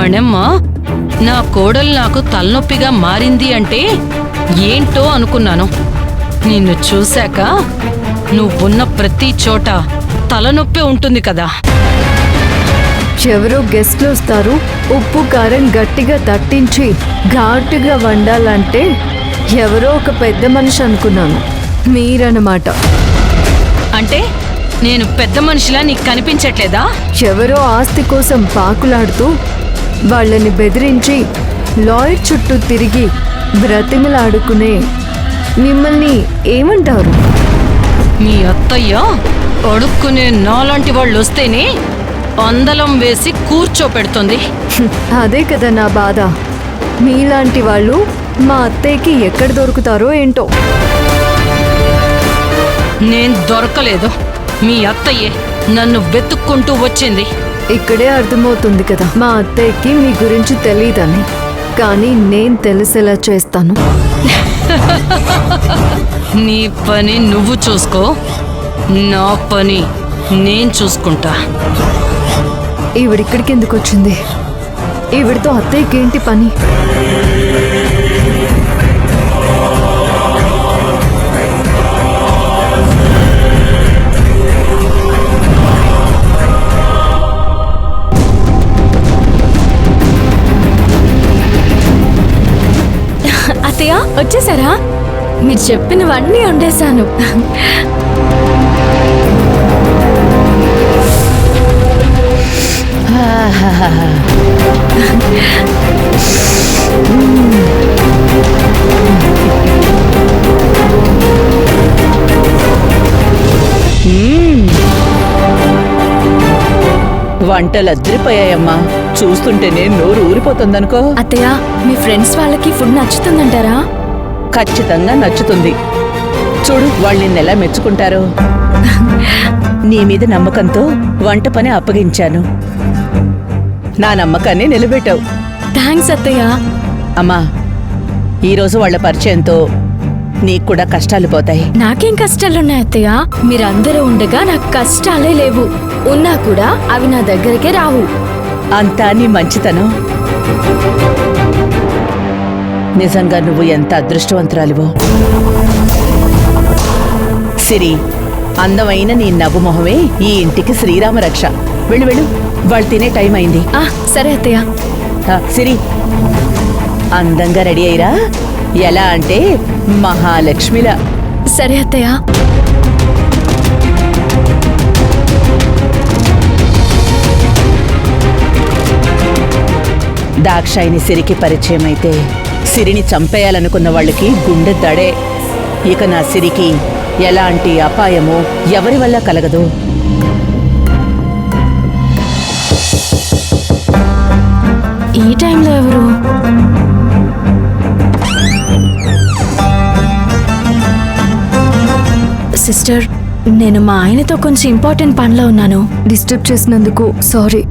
మణెమ్మ నా కోడలు నాకు తలనొప్పిగా మారింది అంటే ఏంటో అనుకున్నాను. నిన్ను చూశాక నువ్వున్న ప్రతి చోట తలనొప్పి ఉంటుంది కదా. ఎవరో గెస్ట్లు వస్తారు, ఉప్పు కారం గట్టిగా తట్టించి ఘాటుగా వండాలంటే ఎవరో ఒక పెద్ద మనిషి అనుకున్నాను. మీరన్నమాట. అంటే నేను పెద్ద మనిషిలా నీకు కనిపించట్లేదా? ఎవరో ఆస్తి కోసం పాకులాడుతూ వాళ్ళని బెదిరించి లాయర్ చుట్టూ తిరిగి బ్రతిమలాడుకునే మిమ్మల్ని ఏమంటారు? మీ అత్తయ్య అడుక్కునే నాలాంటి వాళ్ళు వస్తేనే అందలం వేసి కూర్చోపెడుతుంది. అదే కదా నా బాధ. మీలాంటి వాళ్ళు మా అత్తయ్యకి ఎక్కడ దొరుకుతారో ఏంటో. నేను దొరకలేదు, మీ అత్తయ్యే నన్ను వెతుక్కుంటూ వచ్చింది. ఇక్కడే అర్థమవుతుంది కదా మా అత్తయ్యకి మీ గురించి తెలియదని. కానీ నేను తెలిసేలా చేస్తాను. నీ పని నువ్వు చూసుకో, నా పని నేను చూసుకుంటా. ఈవిడిక్కడికి ఎందుకు వచ్చింది? ఈవిడితో అత్తయ్యకి ఏంటి పని? అత్తయ్య వచ్చేసారా? మీరు చెప్పినవన్నీ వండేశాను. వంటలు అదిరిపోయాయమ్మా. చూస్తుంటేనే నోరు ఊరిపోతుందనుకో. అత్తయ్య, మీ ఫ్రెండ్స్ వాళ్ళకి ఫుడ్ నచ్చుతుందంటారా? ఖచ్చితంగా నచ్చుతుంది. చూడు వాళ్ళు నిన్నెలా మెచ్చుకుంటారో. నీ మీద నమ్మకంతో వంట పని అప్పగించాను. నా నమ్మకాన్ని నిలబెట్టావు. థ్యాంక్స్ అత్తయ్య. అమ్మా, ఈరోజు వాళ్ళ పరిచయంతో నీకు కూడా కష్టాలు పోతాయి. నాకేం కష్టాలున్నాయి అత్తయ్య? మీరందరూ ఉండగా నాకు కష్టాలే లేవు. ఉన్నా కూడా అవి నా దగ్గరికే రావు. అంతా నీ మంచితనం. నిజంగా నువ్వు ఎంత అదృష్టవంతురాలివో. సిరి, అందమైన నీ నవ్వు మొహమే ఈ ఇంటికి శ్రీరామ రక్ష. వెళ్ళు వెళ్ళు, వాళ్ళు తినే టైం అయింది. సరే అత్తయ్య. సిరి, అందంగా రెడీ అయ్యిరా. ఎలా అంటే మహాలక్ష్మిలా. సరే అత్తయ్య. దాక్షాయిని సిరికి పరిచయం అయితే సిరిని చంపేయాలనుకున్న వాళ్ళకి గుండె దడే. ఇక నా సిరికి ఎలాంటి అపాయమో ఎవరి వల్ల కలగదు. ఈ టైంలో ఎవరు? సిస్టర్, నేను మా ఆయనతో కొంచెం ఇంపార్టెంట్ పనిలో ఉన్నాను. డిస్టర్బ్ చేసినందుకు సారీ.